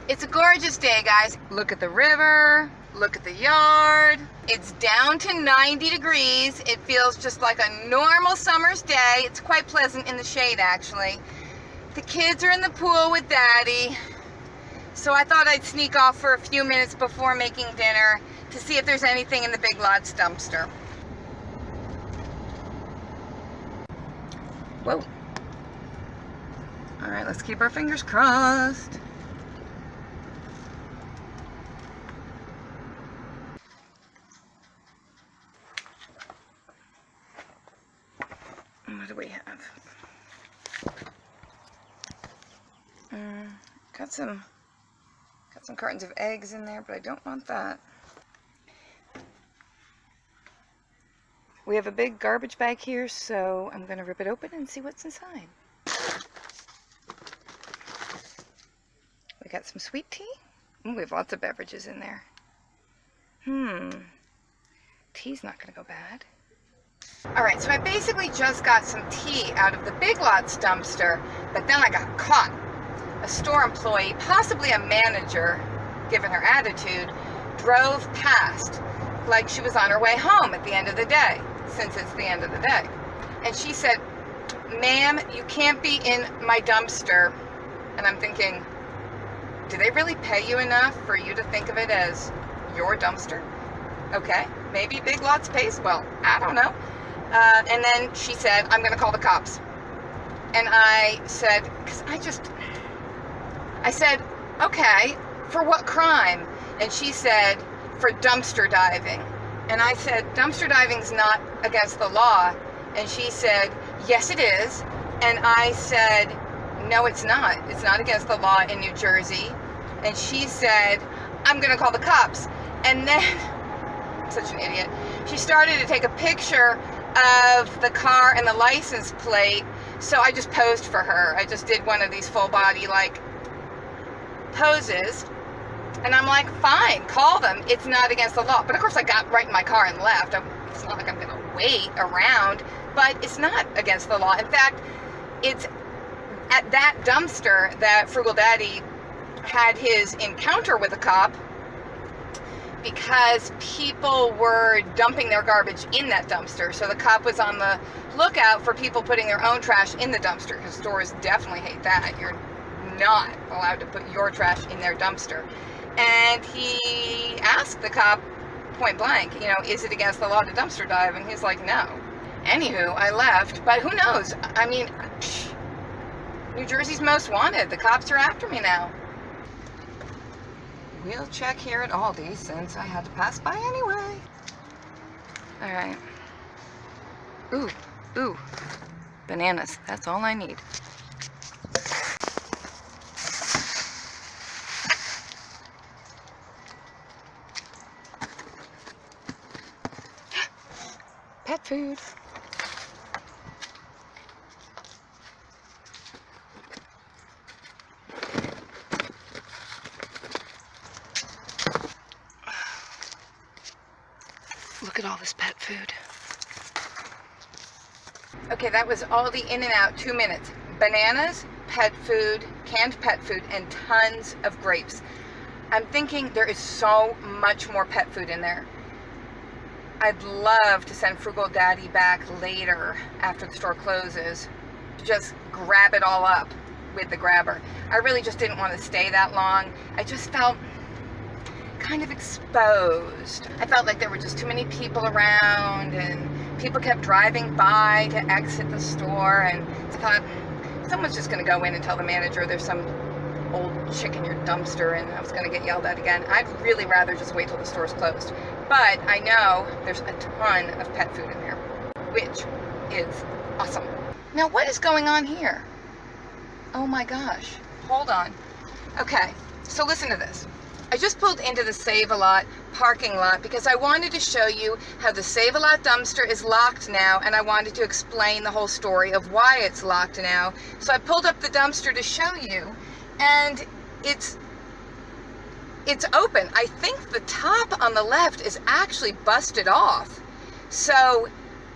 It's a gorgeous day, guys. Look at the river, look at the yard. It's down to 90 degrees. It feels just like a normal summer's day. It's quite pleasant in the shade, actually. The kids are in the pool with Daddy. So I thought I'd sneak off for a few minutes before making dinner to see if there's anything in the Big Lots dumpster. Whoa. All right, let's keep our fingers crossed. What do we have? Got some cartons of eggs in there, but I don't want that. We have a big garbage bag here, so I'm going to rip it open and see what's inside. We got some sweet tea. Ooh, we have lots of beverages in there. Tea's not going to go bad. Alright, so I basically just got some tea out of the Big Lots dumpster, but then I got caught. A store employee, possibly a manager, given her attitude, drove past like she was on her way home at the end of the day, since it's the end of the day. And she said, "Ma'am, you can't be in my dumpster." And I'm thinking, do they really pay you enough for you to think of it as your dumpster? Okay, maybe Big Lots pays well, I don't know. And then she said, "I'm going to call the cops." And I said, I said, "Okay, for what crime?" And she said, "For dumpster diving." And I said, "Dumpster diving's not against the law." And she said, "Yes, it is." And I said, "No, it's not. It's not against the law in New Jersey." And she said, "I'm going to call the cops." And then, such an idiot, she started to take a picture of the car and the license plate. So I just posed for her. I just did one of these full body like poses. And I'm like, fine, call them. It's not against the law. But of course I got right in my car and left. It's not like I'm going to wait around, but it's not against the law. In fact, it's at that dumpster that Frugal Daddy had his encounter with a cop, because people were dumping their garbage in that dumpster. So the cop was on the lookout for people putting their own trash in the dumpster, because stores definitely hate that. You're not allowed to put your trash in their dumpster. And he asked the cop point blank, is it against the law to dumpster dive? And he's like, no. Anywho, I left, but who knows? I mean, New Jersey's most wanted. The cops are after me now. We'll check here at Aldi since I had to pass by anyway. All right. Ooh, bananas. That's all I need. Pet food. Look at all this pet food. Okay, that was Aldi in and out, 2 minutes. Bananas, pet food, canned pet food, and tons of grapes. I'm thinking there is so much more pet food in there. I'd love to send Frugal Daddy back later after the store closes. Just grab it all up with the grabber. I really just didn't want to stay that long. I just felt kind of exposed. I felt like there were just too many people around, and people kept driving by to exit the store, and I thought, someone's just going to go in and tell the manager there's some old chick in your dumpster, and I was going to get yelled at again. I'd really rather just wait till the store's closed. But I know there's a ton of pet food in there, which is awesome. Now, what is going on here? Oh my gosh. Hold on. Okay, so listen to this. I just pulled into the Save-A-Lot parking lot because I wanted to show you how the Save-A-Lot dumpster is locked now, and I wanted to explain the whole story of why it's locked now. So I pulled up the dumpster to show you, and it's open. I think the top on the left is actually busted off. So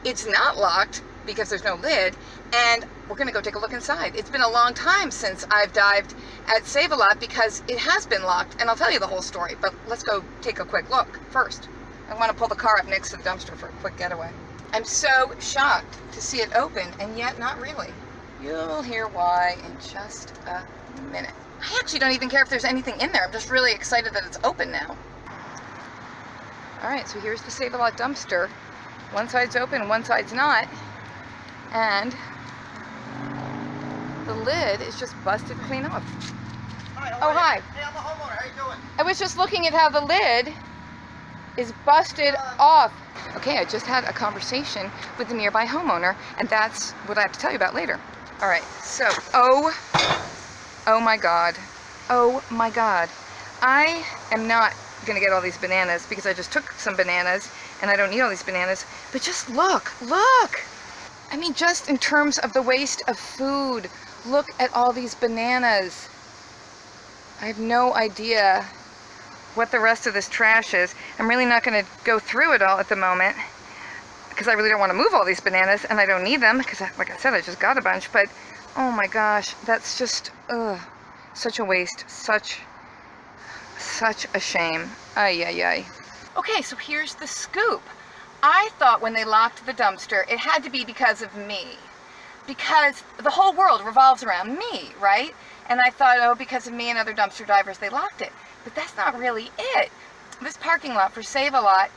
it's not locked, because there's no lid, and we're gonna go take a look inside. It's been a long time since I've dived at Save-A-Lot because it has been locked, and I'll tell you the whole story, but let's go take a quick look first. I want to pull the car up next to the dumpster for a quick getaway. I'm so shocked to see it open, and yet not really. You'll hear why in just a minute. I actually don't even care if there's anything in there. I'm just really excited that it's open now. All right, so here's the Save-A-Lot dumpster. One side's open, one side's not. And the lid is just busted clean off. Hi, oh, hi. Hey, I'm a homeowner. How you doing? I was just looking at how the lid is busted off. Okay, I just had a conversation with a nearby homeowner, and that's what I have to tell you about later. All right, so, oh my God. Oh my God. I am not gonna get all these bananas because I just took some bananas and I don't need all these bananas, but just look. I mean, just in terms of the waste of food, look at all these bananas. I have no idea what the rest of this trash is. I'm really not going to go through it all at the moment because I really don't want to move all these bananas and I don't need them because, like I said, I just got a bunch. But oh my gosh, that's just such a waste, such a shame. Ay, ay, ay. Okay, so here's the scoop. I thought when they locked the dumpster, it had to be because of me. Because the whole world revolves around me, right? And I thought, oh, because of me and other dumpster divers, they locked it. But that's not really it. This parking lot for Save-A-Lot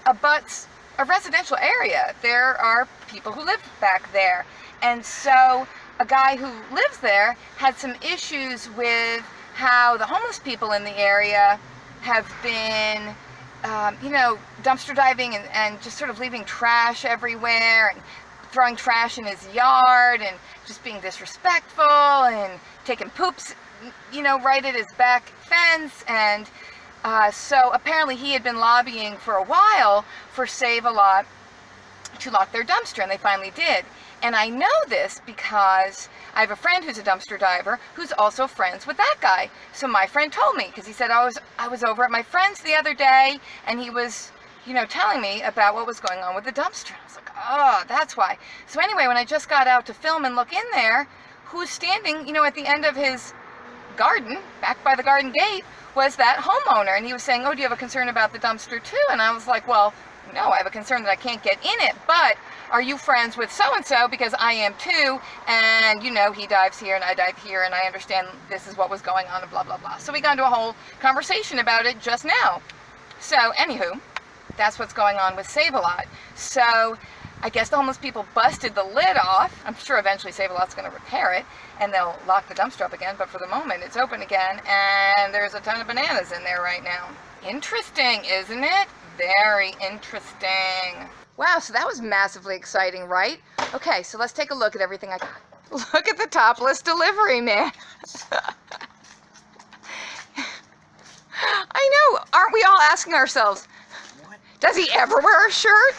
abuts a residential area. There are people who live back there. And so a guy who lives there had some issues with how the homeless people in the area have been, dumpster diving and just sort of leaving trash everywhere and throwing trash in his yard and just being disrespectful and taking poops, right at his back fence. And so apparently he had been lobbying for a while for Save-A-Lot to lock their dumpster, and they finally did. And I know this because I have a friend who's a dumpster diver who's also friends with that guy. So my friend told me, because he said, I was over at my friend's the other day, and he was, telling me about what was going on with the dumpster. I was like, oh, that's why. So anyway, when I just got out to film and look in there, who's standing, at the end of his garden, back by the garden gate, was that homeowner. And he was saying, oh, do you have a concern about the dumpster too? And I was like, well, no, I have a concern that I can't get in it, but are you friends with so-and-so? Because I am too, and he dives here and I dive here, and I understand this is what was going on and blah, blah, blah. So we got into a whole conversation about it just now. So anywho, that's what's going on with Save-A-Lot. So I guess the homeless people busted the lid off. I'm sure eventually Save-A-Lot's going to repair it, and they'll lock the dumpster up again, but for the moment it's open again, and there's a ton of bananas in there right now. Interesting, isn't it? Very interesting. Wow, so that was massively exciting, right? Okay, so let's take a look at everything I got. Look at the topless delivery man. I know, aren't we all asking ourselves, does he ever wear a shirt?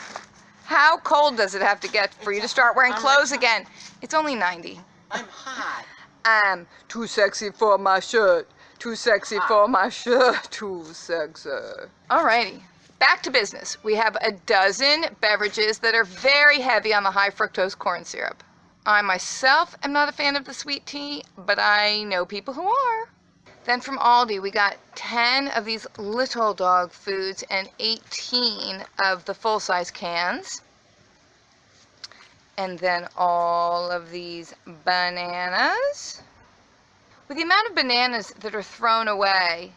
How cold does it have to get for you to start wearing clothes again? It's only 90. I'm hot. I'm too sexy for my shirt. Too sexy for my shirt. Too sexy. Alrighty. Back to business. We have a dozen beverages that are very heavy on the high fructose corn syrup. I myself am not a fan of the sweet tea, but I know people who are. Then from Aldi, we got 10 of these little dog foods and 18 of the full-size cans. And then all of these bananas. With the amount of bananas that are thrown away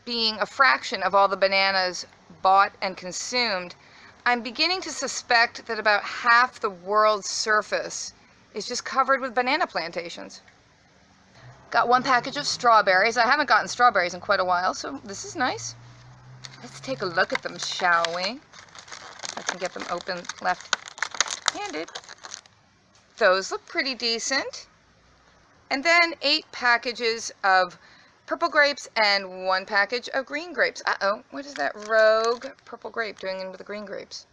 being a fraction of all the bananas bought and consumed, I'm beginning to suspect that about half the world's surface is just covered with banana plantations. Got one package of strawberries. I haven't gotten strawberries in quite a while, so this is nice. Let's take a look at them, shall we? I can get them open left-handed. Those look pretty decent. And then 8 packages of purple grapes and 1 package of green grapes. Uh-oh, what is that rogue purple grape doing in with the green grapes?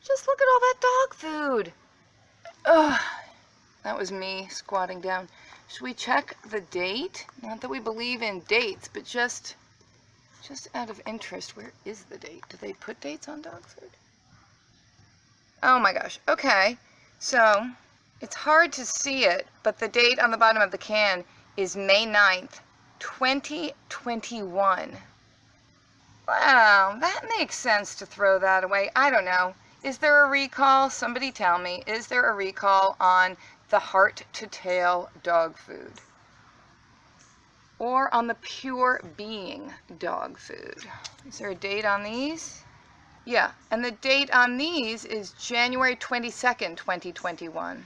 Just look at all that dog food. Ugh, that was me squatting down. Should we check the date? Not that we believe in dates, but just out of interest, where is the date? Do they put dates on dog food? Oh my gosh. Okay. So it's hard to see it, but the date on the bottom of the can is May 9th, 2021. Wow, that makes sense to throw that away. I don't know. Is there a recall? Somebody tell me. Is there a recall on the heart to tail dog food? Or on the pure being dog food? Is there a date on these? Yeah, and the date on these is January 22nd, 2021.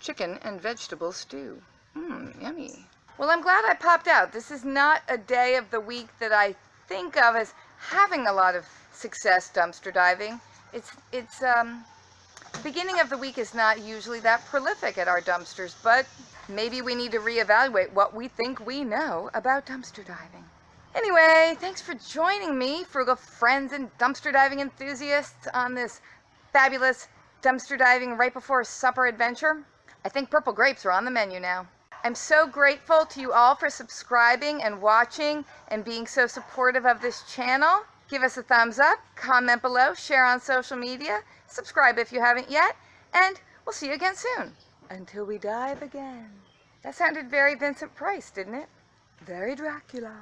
Chicken and vegetable stew. Yummy. Well, I'm glad I popped out. This is not a day of the week that I think of as having a lot of success dumpster diving. Beginning of the week is not usually that prolific at our dumpsters, but maybe we need to reevaluate what we think we know about dumpster diving. Anyway, thanks for joining me, Frugal friends and dumpster diving enthusiasts, on this fabulous dumpster diving right before supper adventure. I think purple grapes are on the menu now. I'm so grateful to you all for subscribing and watching and being so supportive of this channel. Give us a thumbs up, comment below, share on social media, subscribe if you haven't yet, and we'll see you again soon. Until we dive again. That sounded very Vincent Price, didn't it? Very Dracula.